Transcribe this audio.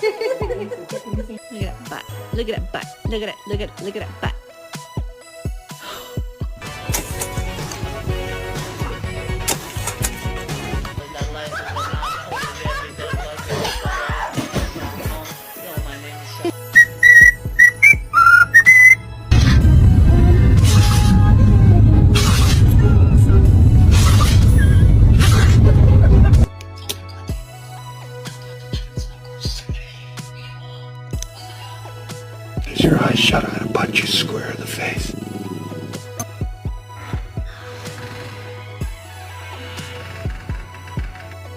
Look at that butt. Look at that butt. Look at it. Look at that butt. As your eyes shut, I'm gonna punch you square in the face.